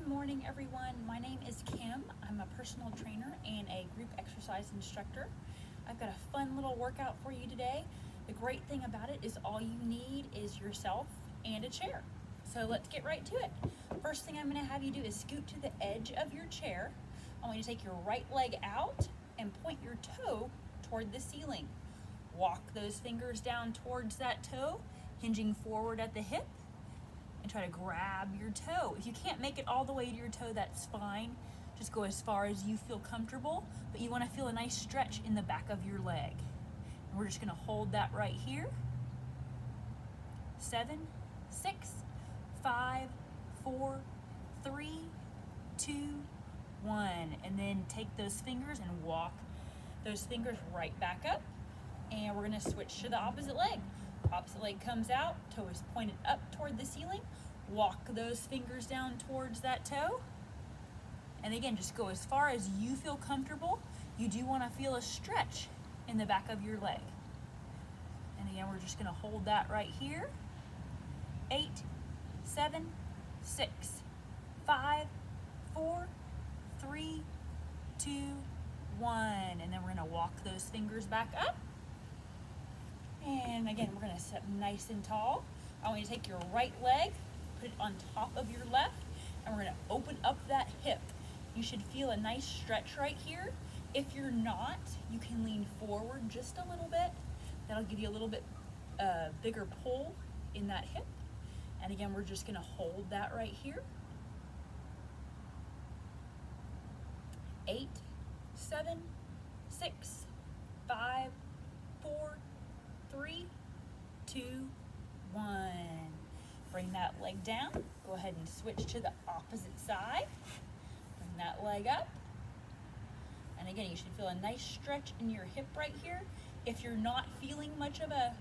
Good morning, everyone. My name is Kim. I'm a personal trainer and a group exercise instructor. I've got a fun little workout for you today. The great thing about it is all you need is yourself and a chair. So let's get right to it. First thing I'm going to have you do is scoot to the edge of your chair. I want you to take your right leg out and point your toe toward the ceiling. Walk those fingers down towards that toe, hinging forward at the hip, and try to grab your toe. If you can't make it all the way to your toe, that's fine. Just go as far as you feel comfortable, but you want to feel a nice stretch in the back of your leg. And we're just going to hold that right here. 7, 6, 5, 4, 3, 2, 1. And then take those fingers and walk those fingers right back up. And we're going to switch to the opposite leg. Opposite leg comes out, toe is pointed up toward the ceiling. Walk those fingers down towards that toe. And again, just go as far as you feel comfortable. You do want to feel a stretch in the back of your leg. And again, we're just going to hold that right here. 8, 7, 6, 5, 4, 3, 2, 1. And then we're going to walk those fingers back up. And again, we're going to sit nice and tall. I want you to take your right leg, put it on top of your left, and we're going to open up that hip. You should feel a nice stretch right here. If you're not, you can lean forward just a little bit. That'll give you a little bit bigger pull in that hip. And again, we're just going to hold that right here. 8, 7, 6, 5, 4, 3, 2, 1. Bring that leg down. Go ahead and switch to the opposite side. Bring that leg up. And again, you should feel a nice stretch in your hip right here. If you're not feeling much of a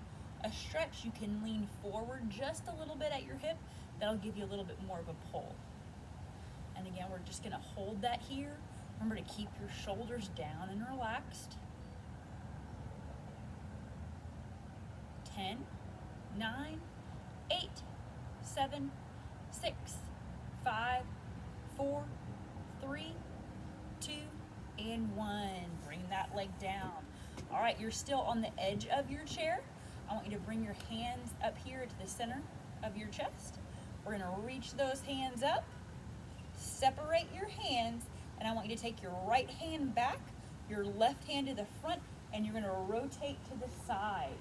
stretch, you can lean forward just a little bit at your hip. That'll give you a little bit more of a pull. And again, we're just going to hold that here. Remember to keep your shoulders down and relaxed. 10, 9, 8, 7, 6, 5, 4, 3, 2, and 1. Bring that leg down. All right, you're still on the edge of your chair. I want you to bring your hands up here to the center of your chest. We're going to reach those hands up, separate your hands, and I want you to take your right hand back, your left hand to the front, and you're going to rotate to the side.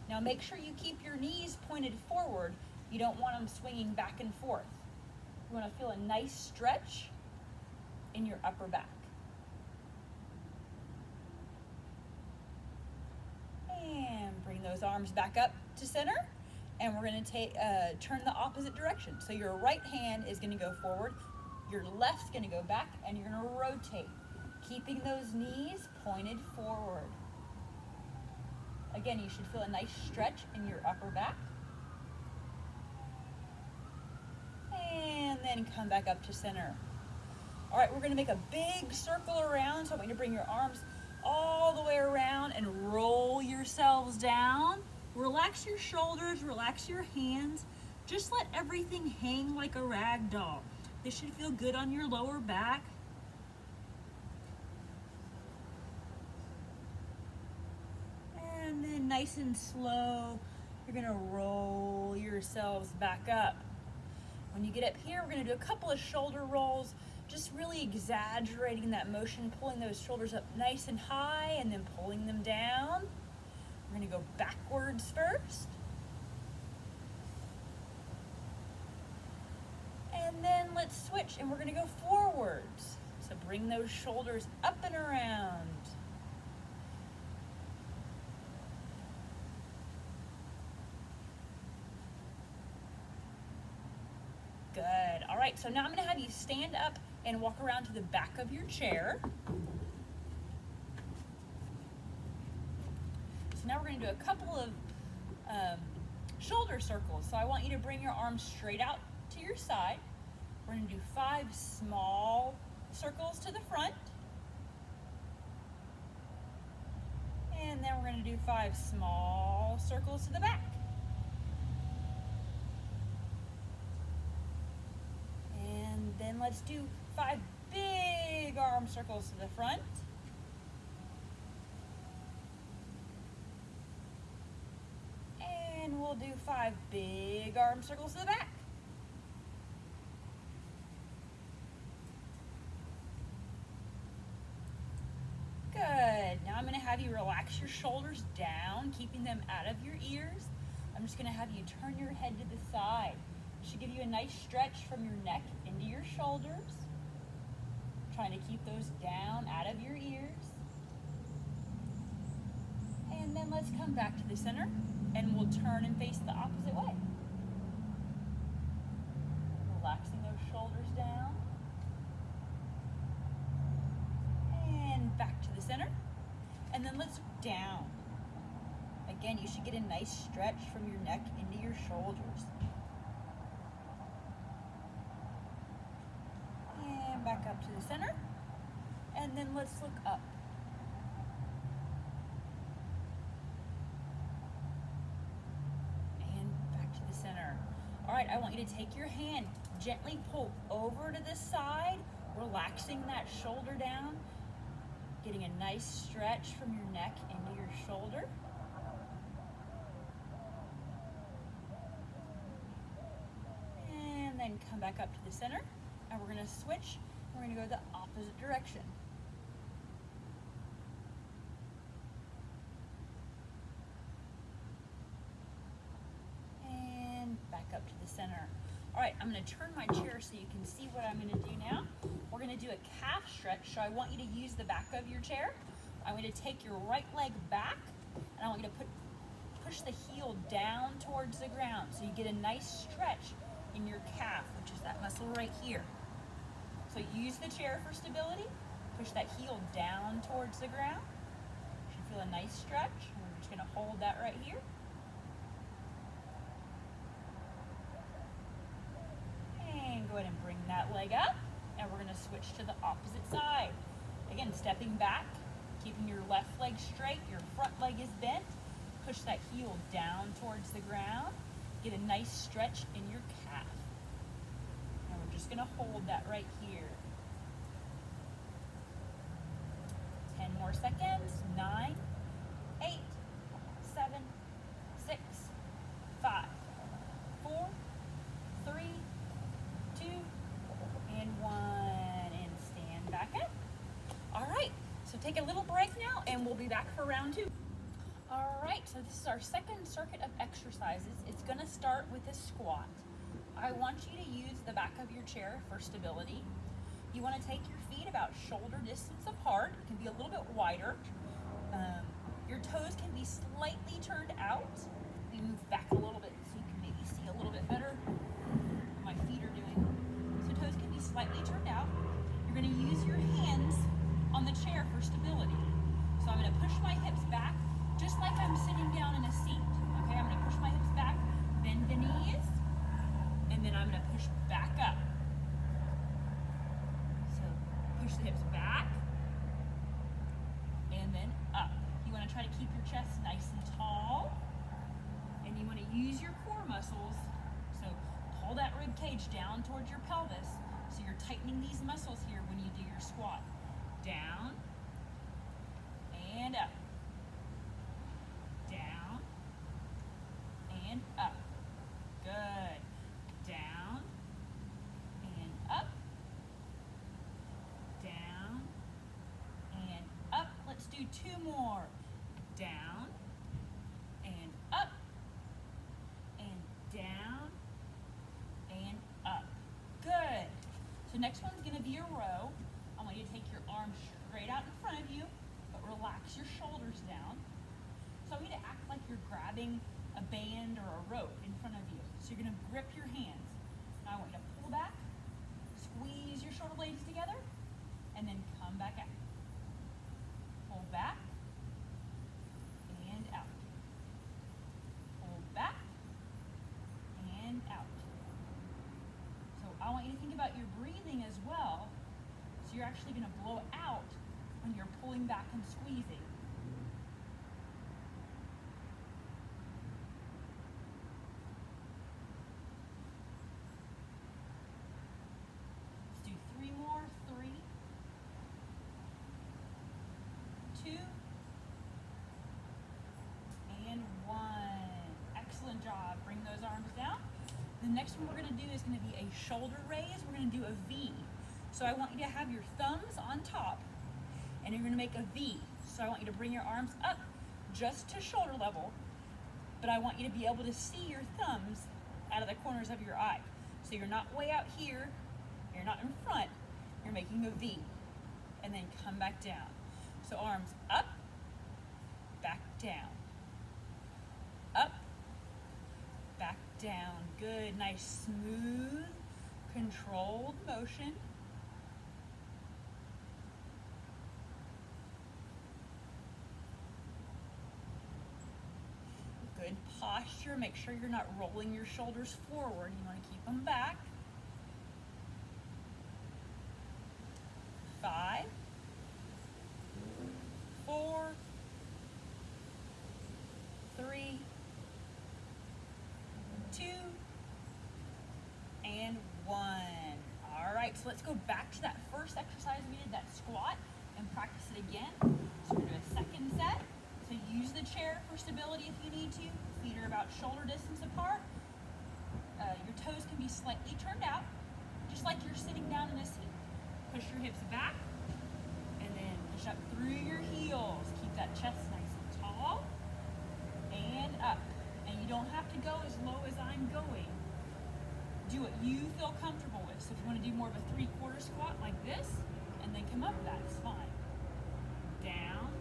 Now make sure you keep your knees pointed forward. You don't want them swinging back and forth. You want to feel a nice stretch in your upper back. And bring those arms back up to center. And we're going to turn the opposite direction. So your right hand is going to go forward. Your left's going to go back, and you're going to rotate, keeping those knees pointed forward. Again, you should feel a nice stretch in your upper back. And then come back up to center. All right, we're going to make a big circle around. So I want you to bring your arms all the way around and roll yourselves down. Relax your shoulders, relax your hands. Just let everything hang like a rag doll. This should feel good on your lower back. And then nice and slow, you're going to roll yourselves back up. When you get up here, we're going to do a couple of shoulder rolls, just really exaggerating that motion, pulling those shoulders up nice and high and then pulling them down. We're going to go backwards first. And then let's switch and we're going to go forwards. So bring those shoulders up and around. Good. All right, so now I'm going to have you stand up and walk around to the back of your chair. So now we're going to do a couple of shoulder circles. So I want you to bring your arms straight out to your side. We're going to do 5 small circles to the front. And then we're going to do 5 small circles to the back. And then let's let's do 5 big arm circles to the front. And we'll do 5 big arm circles to the back. Good. Now I'm going to have you relax your shoulders down, keeping them out of your ears. I'm just going to have you turn your head to the side. It should give you a nice stretch from your neck into your shoulders. Trying to keep those down out of your ears. And then let's come back to the center and we'll turn and face the opposite way. Relaxing those shoulders down. And back to the center. And then let's look down. Again, you should get a nice stretch from your neck into your shoulders. And back up to the center. And then let's look up. And back to the center. All right, I want you to take your hand, gently pull over to the side, relaxing that shoulder down, getting a nice stretch from your neck into your shoulder. And then come back up to the center, and we're gonna switch. We're gonna go the opposite direction. And back up to the center. All right, I'm gonna turn my chair so you can see what I'm gonna do now. We're gonna do a calf stretch, so I want you to use the back of your chair. I'm gonna take your right leg back, and I want you to push the heel down towards the ground, so you get a nice stretch in your calf, which is that muscle right here. So use the chair for stability, push that heel down towards the ground. You should feel a nice stretch. We're just gonna hold that right here. And go ahead and bring that leg up, and we're gonna switch to the opposite side. Again, stepping back, keeping your left leg straight, your front leg is bent. Push that heel down towards the ground. Get a nice stretch in your calf. And we're just gonna hold that right here. 10 more seconds. 9, 8, 7, 6, 5, 4, 3, 2, and 1. And stand back up. All right, so take a little break now, and we'll be back for round 2. All right, so this is our second circuit of exercises. It's gonna start with a squat. I want you to use the back of your chair for stability. You wanna take your feet about shoulder distance apart. It can be a little bit wider. Your toes can be slightly turned out. We move back a little bit so you can maybe see a little bit better what my feet are doing. So toes can be slightly turned out. You're gonna use your hands on the chair for stability. So I'm gonna push my hips back just like I'm sitting down in a seat. Okay, I'm gonna push my hips back, bend the knees, and then I'm gonna push back up. So push the hips back, and then up. You wanna try to keep your chest nice and tall, and you wanna use your core muscles. So pull that rib cage down towards your pelvis, so you're tightening these muscles here when you do your squat. Down, and up. Down and up. Good. Down and up. Down and up. Let's do 2 more. Down and up. And down and up. Good. So next one's going to be a row. I want you to take your arms straight out in front of you, but relax your shoulders down. So I want you to act like you're grabbing a band or a rope in front of you. So you're gonna grip your hands. Now I want you to pull back, squeeze your shoulder blades together, and then come back out. Pull back, and out. Pull back, and out. So I want you to think about your breathing as well. So you're actually gonna blow out when you're pulling back and squeezing. Let's do The next one we're gonna do is gonna be a shoulder raise. We're gonna do a V. So I want you to have your thumbs on top and you're gonna make a V. So I want you to bring your arms up just to shoulder level, but I want you to be able to see your thumbs out of the corners of your eye. So you're not way out here, you're not in front, you're making a V. And then come back down. So arms up, back down. Up, back down. Good, nice, smooth, controlled motion. Good posture. Make sure you're not rolling your shoulders forward. You want to keep them back. 5, 4, 3, 2, and 1. All right, so let's go back to that first exercise we did, that squat, and practice it again. So we're gonna do a second set. So use the chair for stability if you need to. Feet are about shoulder distance apart. Your toes can be slightly turned out, just like you're sitting down in a seat. Push your hips back, and then push up through your heels. Keep that chest nice and tall, and up. And you don't have to go as low as I'm going. Do what you feel comfortable with. So if you want to do more of a 3/4 squat like this, and then come up, that's fine. Down,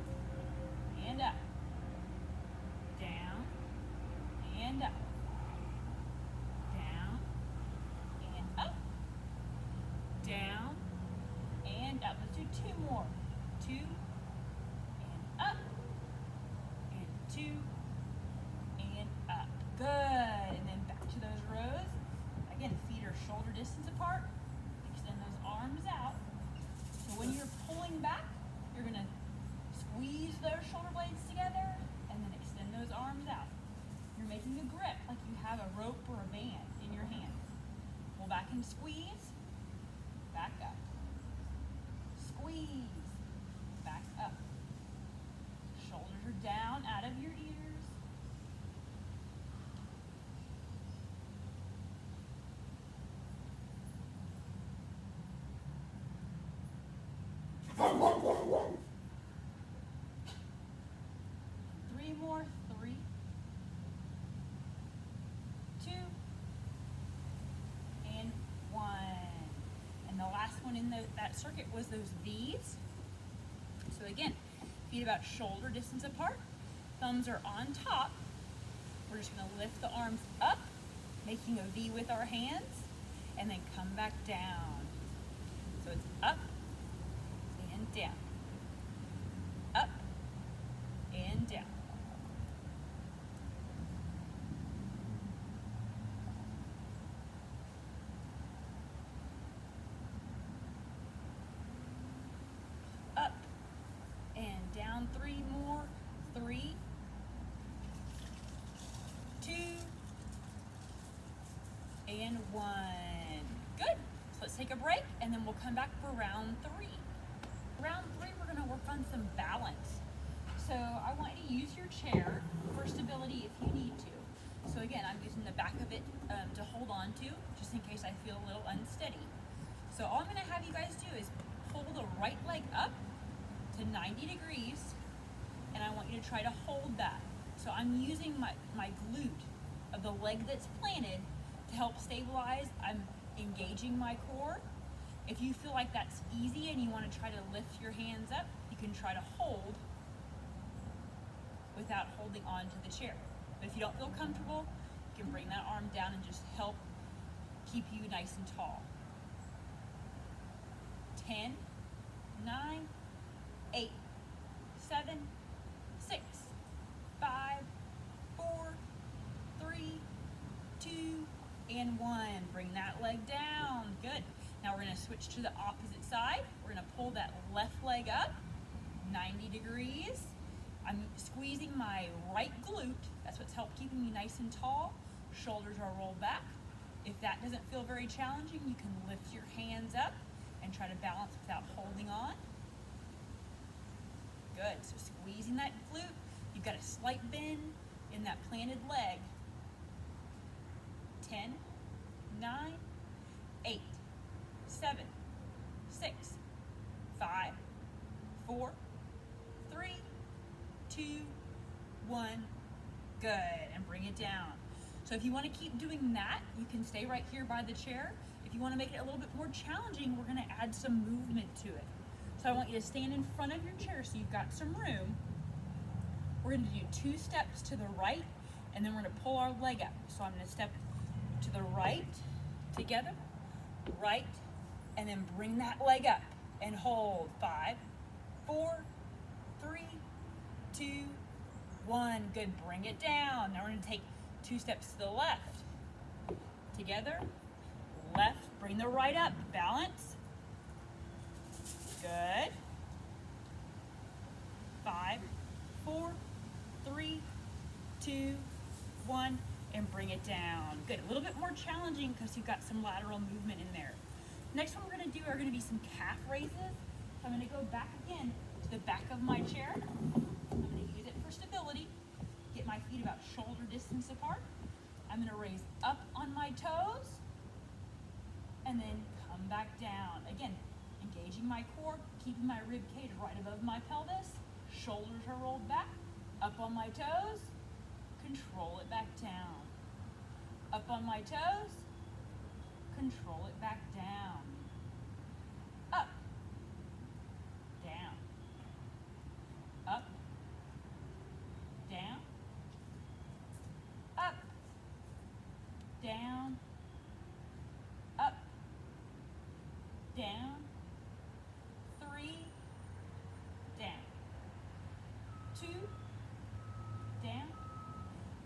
and up. Down, and up. Down, and up. Down, and up. Let's do 2 more. 2, and up, and 2, and up. Good. And then back to those rows. Again, feet are shoulder distance apart. Extend those arms out. So when you're pulling back, you're gonna squeeze those shoulder blades together and then extend those arms out. You're making a grip like you have a rope or a band in your hand. Pull back and squeeze. Back up. Squeeze. Back up. Shoulders are down out of your ears. Three more. 3, 2, and 1. And the last one in that circuit was those V's. So again, feet about shoulder distance apart. Thumbs are on top. We're just going to lift the arms up, making a V with our hands, and then come back down. So it's up and down. Up and down. Up and down. 3 more. 3, 2, and 1. Good. So let's take a break and then we'll come back for round 3. Round 3, we're going to work on some balance. So I want you to use your chair for stability if you need to. So again, I'm using the back of it to hold on to, just in case I feel a little unsteady. So all I'm going to have you guys do is pull the right leg up to 90 degrees, and I want you to try to hold that. So I'm using my glute of the leg that's planted to help stabilize. I'm engaging my core. If you feel like that's easy and you want to try to lift your hands up, you can try to hold without holding on to the chair. But if you don't feel comfortable, you can bring that arm down and just help keep you nice and tall. 10, 9, 8, 7, 6, 5, 4, 3, 2, and 1. Bring that leg down. Good. Now we're going to switch to the opposite side. We're going to pull that left leg up 90 degrees. I'm squeezing my right glute. That's what's helped keeping me nice and tall. Shoulders are rolled back. If that doesn't feel very challenging, you can lift your hands up and try to balance without holding on. Good. So squeezing that glute. You've got a slight bend in that planted leg. 10, 9, 8, 7, 6, 5, 4, 3, 2, 1. Good, and bring it down. So if you want to keep doing that, you can stay right here by the chair. If you want to make it a little bit more challenging, we're going to add some movement to it. So I want you to stand in front of your chair so you've got some room. We're going to do 2 steps to the right, and then we're going to pull our leg up. So I'm going to step to the right, together, right, and then bring that leg up and hold. 5, 4, 3, 2, 1. Good, bring it down. Now we're going to take 2 steps to the left. Together, left, bring the right up, balance. Good. 5, 4, 3, 2, 1, and bring it down. Good, a little bit more challenging because you've got some lateral movement in there. Next one we're going to do are going to be some calf raises. So I'm going to go back again to the back of my chair. I'm going to use it for stability. Get my feet about shoulder distance apart. I'm going to raise up on my toes and then come back down. Again, engaging my core, keeping my rib cage right above my pelvis. Shoulders are rolled back. Up on my toes. Control it back down. Up on my toes. Control it back down. Up. Down. Up. Down. Up. Down. Up. Down. 3. Down. 2. Down.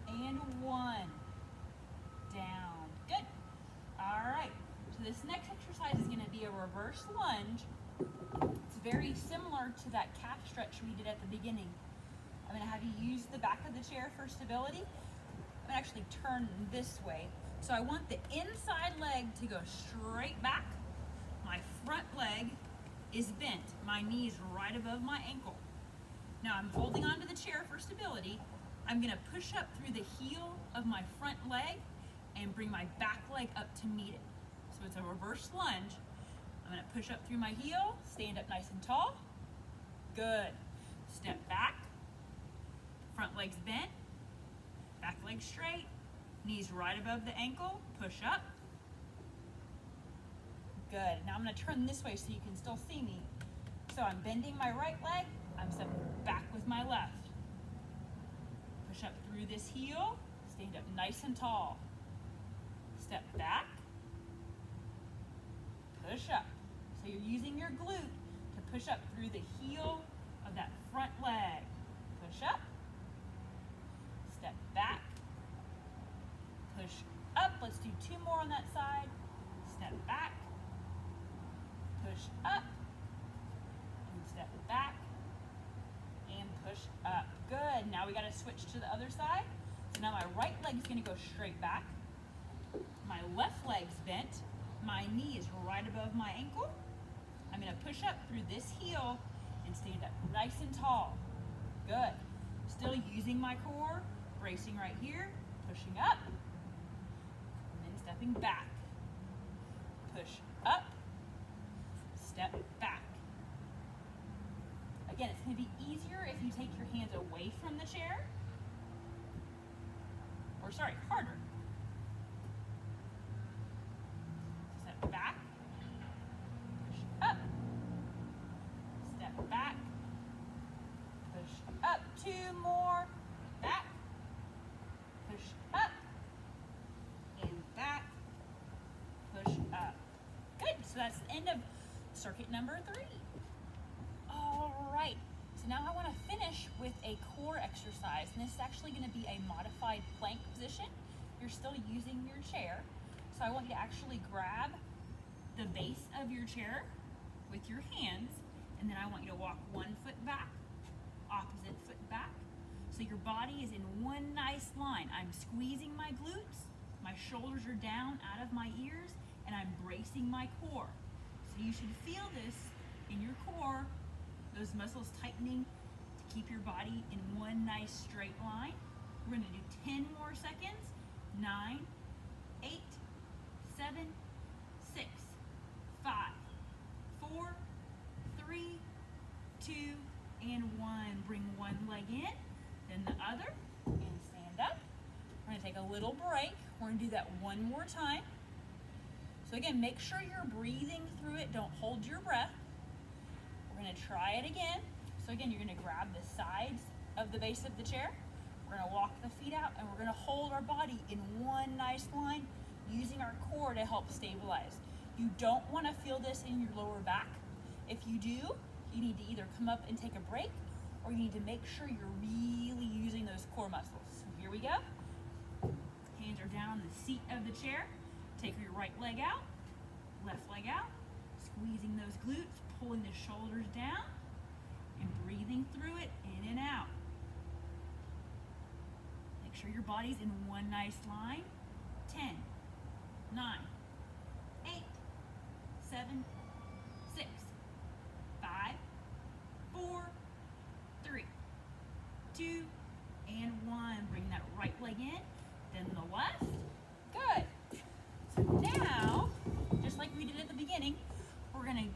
And 1. Down. Good. All right. So this next exercise is going to be a reverse lunge. It's very similar to that calf stretch we did at the beginning. I'm going to have you use the back of the chair for stability. I'm going to actually turn this way. So I want the inside leg to go straight back. My front leg is bent. My knee is right above my ankle. Now I'm holding onto the chair for stability. I'm going to push up through the heel of my front leg and bring my back leg up to meet it. So it's a reverse lunge. I'm going to push up through my heel, stand up nice and tall. Good. Step back. Front leg's bent. Back leg straight. Knees right above the ankle. Push up. Good. Now I'm going to turn this way so you can still see me. So I'm bending my right leg. I'm stepping back with my left. Push up through this heel. Stand up nice and tall. Step back. Push up. So you're using your glute to push up through the heel of that front leg. Push up. Step back. Push up. Let's do 2 more on that side. Step back. Push up. And step back. And push up. Good. Now we got to switch to the other side. So now my right leg is going to go straight back. My left leg's bent. My knee is right above my ankle. I'm going to push up through this heel and stand up nice and tall. Good. Still using my core, bracing right here, pushing up, and then stepping back. Push up, step back. Again, it's going to be easier if you take your hands away from the chair. Or sorry, harder. Step back, push up, step back, push up, 2 more, back, push up, and back, push up. Good, so that's the end of circuit number 3. All right, so now I want to finish with a core exercise, and this is actually going to be a modified plank position. You're still using your chair, so I want you to actually grab the base of your chair with your hands, and then I want you to walk 1 foot back, opposite foot back, so your body is in one nice line. I'm squeezing my glutes, my shoulders are down out of my ears, and I'm bracing my core. So you should feel this in your core, those muscles tightening to keep your body in one nice straight line. We're going to do 10 more seconds. 9, 8, 7, 6, 5, 4, 3, 2, and 1. Bring one leg in, then the other, and stand up. We're gonna take a little break. We're gonna do that one more time. So again, make sure you're breathing through it. Don't hold your breath. We're gonna try it again. So again, you're gonna grab the sides of the base of the chair. We're gonna walk the feet out, and we're gonna hold our body in one nice line, using our core to help stabilize. You don't wanna feel this in your lower back. If you do, you need to either come up and take a break, or you need to make sure you're really using those core muscles. So here we go. Hands are down on the seat of the chair. Take your right leg out, left leg out, squeezing those glutes, pulling the shoulders down, and breathing through it, in and out. Make sure your body's in one nice line. 10, 9, 8, 7, 6, 5, 4, 3, 2, and 1. Bring that right leg in, then the left. Good. So now, just like we did at the beginning, we're gonna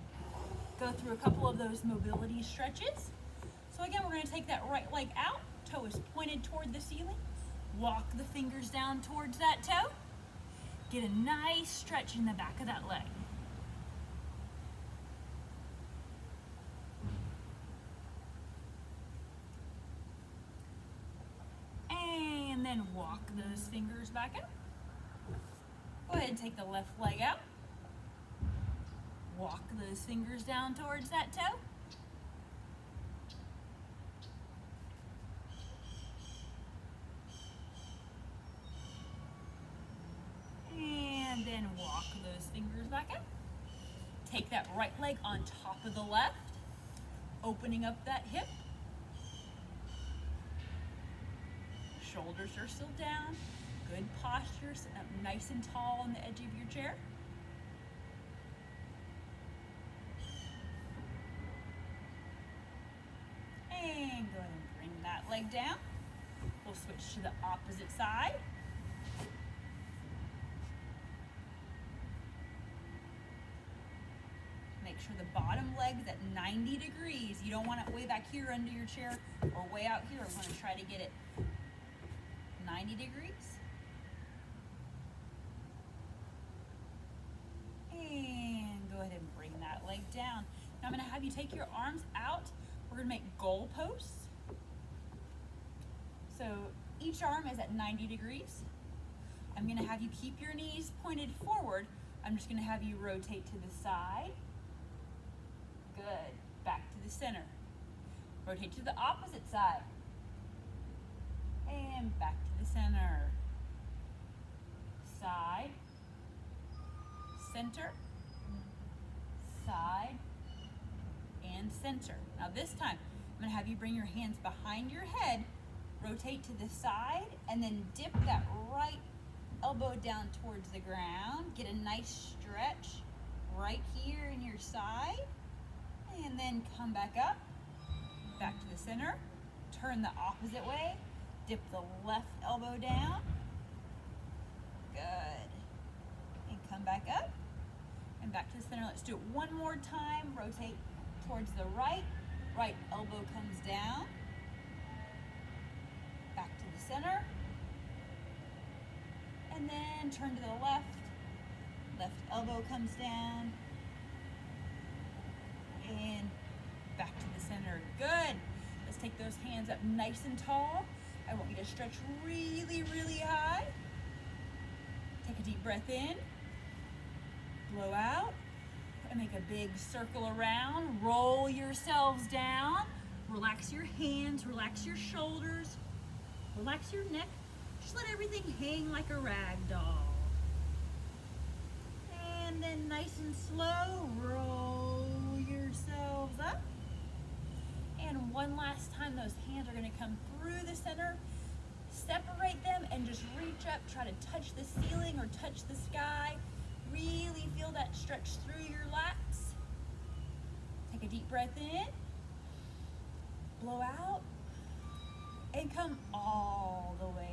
go through a couple of those mobility stretches. So again, we're gonna take that right leg out, toe is pointed toward the ceiling, walk the fingers down towards that toe, get a nice stretch in the back of that leg. And then walk those fingers back up. Go ahead and take the left leg out. Walk those fingers down towards that toe. And then walk those fingers back up. Take that right leg on top of the left, opening up that hip. Shoulders are still down. Good posture, sitting up nice and tall on the edge of your chair. And go ahead and bring that leg down. We'll switch to the opposite side. Make sure the bottom leg is at 90 degrees. You don't want it way back here under your chair or way out here. We're going to try to get it 90 degrees. And go ahead and bring that leg down. Now I'm going to have you take your arms out. We're going to make goal posts. So each arm is at 90 degrees. I'm going to have you keep your knees pointed forward. I'm just going to have you rotate to the side. Good. Back to the center. Rotate to the opposite side. And back to the center. Side. Center. Side. And center. Now this time, I'm going to have you bring your hands behind your head, rotate to the side, and then dip that right elbow down towards the ground. Get a nice stretch right here in your side. And then come back up, back to the center. Turn the opposite way. Dip the left elbow down. Good. And come back up and back to the center. Let's do it one more time. Rotate towards the right. Right elbow comes down. Back to the center. And then turn to the left. Left elbow comes down. And back to the center. Good. Let's take those hands up nice and tall. I want you to stretch really, really high. Take a deep breath in. Blow out. And make a big circle around. Roll yourselves down. Relax your hands. Relax your shoulders. Relax your neck. Just let everything hang like a rag doll. And then nice and slow, roll yourselves up. And one last time, those hands are going to come through the center. Separate them and just reach up. Try to touch the ceiling or touch the sky. Really feel that stretch through your lats. Take a deep breath in. Blow out. And come all the way